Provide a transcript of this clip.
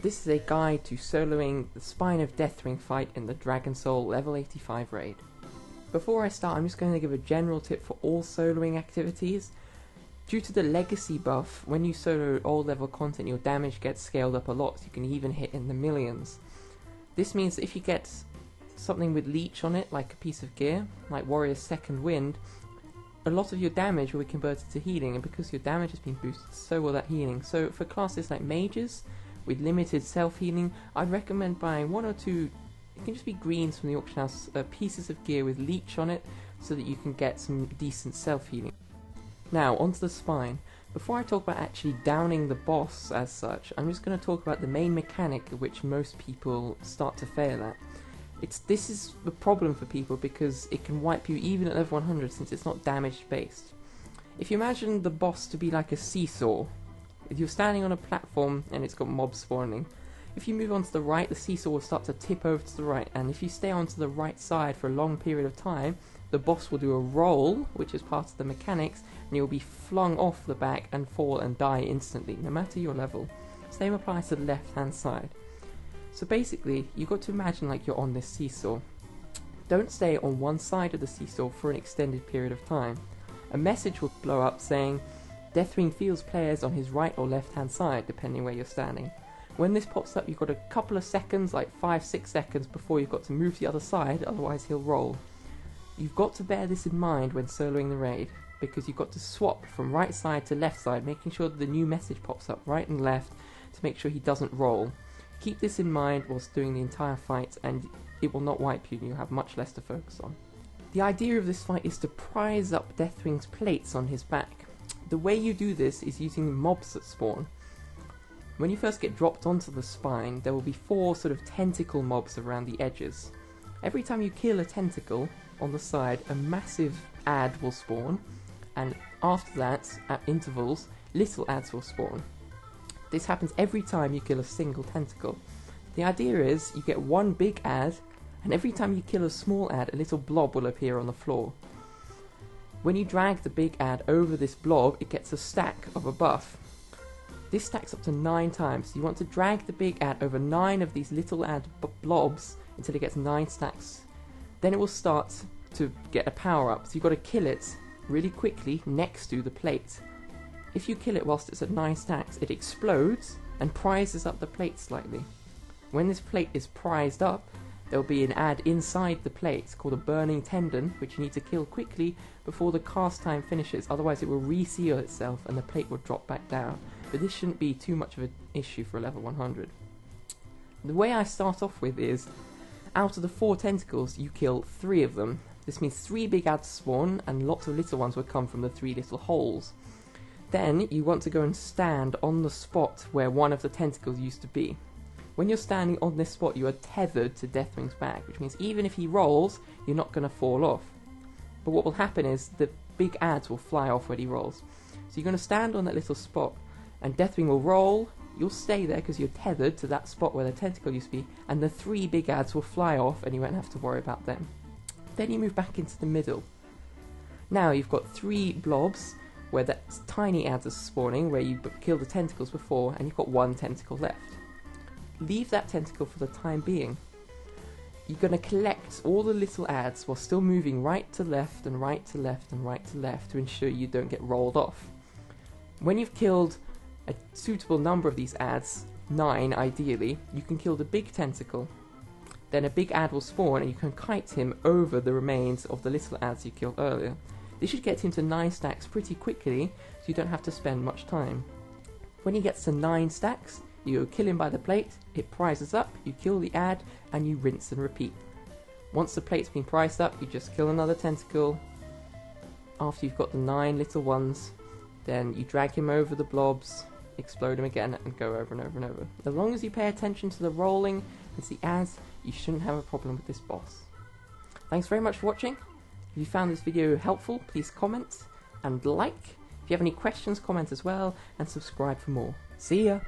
This is a guide to soloing the Spine of Deathwing fight in the Dragon Soul level 85 raid. Before I start, I'm just going to give a general tip for all soloing activities. Due to the legacy buff, when you solo old level content, your damage gets scaled up a lot, so you can even hit in the millions. This means that if you get something with leech on it, like a piece of gear, like Warrior's Second Wind, a lot of your damage will be converted to healing, and because your damage has been boosted, so will that healing. So for classes like mages, with limited self-healing, I'd recommend buying one or two, it can just be greens from the auction house, pieces of gear with leech on it, so that you can get some decent self-healing. Now, onto the spine. Before I talk about actually downing the boss as such, I'm just going to talk about the main mechanic which most people start to fail at. This is a problem for people because it can wipe you even at level 100 since it's not damage based. If you imagine the boss to be like a seesaw, if you're standing on a platform and it's got mobs spawning, if you move on to the right, the seesaw will start to tip over to the right, and if you stay on to the right side for a long period of time, the boss will do a roll, which is part of the mechanics, and you'll be flung off the back and fall and die instantly, no matter your level. Same applies to the left hand side. So basically, you've got to imagine like you're on this seesaw. Don't stay on one side of the seesaw for an extended period of time. A message will blow up saying, Deathwing feels players on his right or left hand side, depending where you're standing. When this pops up, you've got a couple of seconds, like 5-6 seconds, before you've got to move to the other side, otherwise he'll roll. You've got to bear this in mind when soloing the raid, because you've got to swap from right side to left side, making sure that the new message pops up right and left to make sure he doesn't roll. Keep this in mind whilst doing the entire fight, and it will not wipe you and you'll have much less to focus on. The idea of this fight is to prise up Deathwing's plates on his back. The way you do this is using mobs that spawn. When you first get dropped onto the spine, there will be 4 sort of tentacle mobs around the edges. Every time you kill a tentacle on the side, a massive ad will spawn, and after that, at intervals, little ads will spawn. This happens every time you kill a single tentacle. The idea is, you get one big ad, and every time you kill a small ad, a little blob will appear on the floor. When you drag the big ad over this blob, it gets a stack of a buff. This stacks up to 9 times, so you want to drag the big ad over 9 of these little ad blobs until it gets 9 stacks. Then it will start to get a power up, so you've got to kill it really quickly next to the plate. If you kill it whilst it's at 9 stacks, it explodes and prizes up the plate slightly. When this plate is prized up, there will be an ad inside the plate called a burning tendon, which you need to kill quickly before the cast time finishes, otherwise it will reseal itself and the plate will drop back down. But this shouldn't be too much of an issue for a level 100. The way I start off with is, out of the 4 tentacles, you kill 3 of them. This means 3 big ads spawn, and lots of little ones will come from the 3 little holes. Then, you want to go and stand on the spot where one of the tentacles used to be. When you're standing on this spot, you are tethered to Deathwing's back, which means even if he rolls, you're not going to fall off. But what will happen is, the big ads will fly off when he rolls. So you're going to stand on that little spot, and Deathwing will roll, you'll stay there because you're tethered to that spot where the tentacle used to be, and the 3 big ads will fly off and you won't have to worry about them. Then you move back into the middle. Now you've got 3 blobs where that tiny ads are spawning, where you killed the tentacles before, and you've got 1 tentacle left. Leave that tentacle for the time being. You're going to collect all the little ads while still moving right to left and right to left and right to left to ensure you don't get rolled off. When you've killed a suitable number of these ads, 9 ideally, you can kill the big tentacle. Then a big ad will spawn and you can kite him over the remains of the little ads you killed earlier. This should get him to 9 stacks pretty quickly, so you don't have to spend much time. When he gets to 9 stacks, you kill him by the plate, it prizes up, you kill the ad, and you rinse and repeat. Once the plate's been prized up, you just kill another tentacle. After you've got the 9 little ones, then you drag him over the blobs, explode him again, and go over and over and over. As long as you pay attention to the rolling and to the ads, you shouldn't have a problem with this boss. Thanks very much for watching. If you found this video helpful, please comment and like. If you have any questions, comment as well, and subscribe for more. See ya!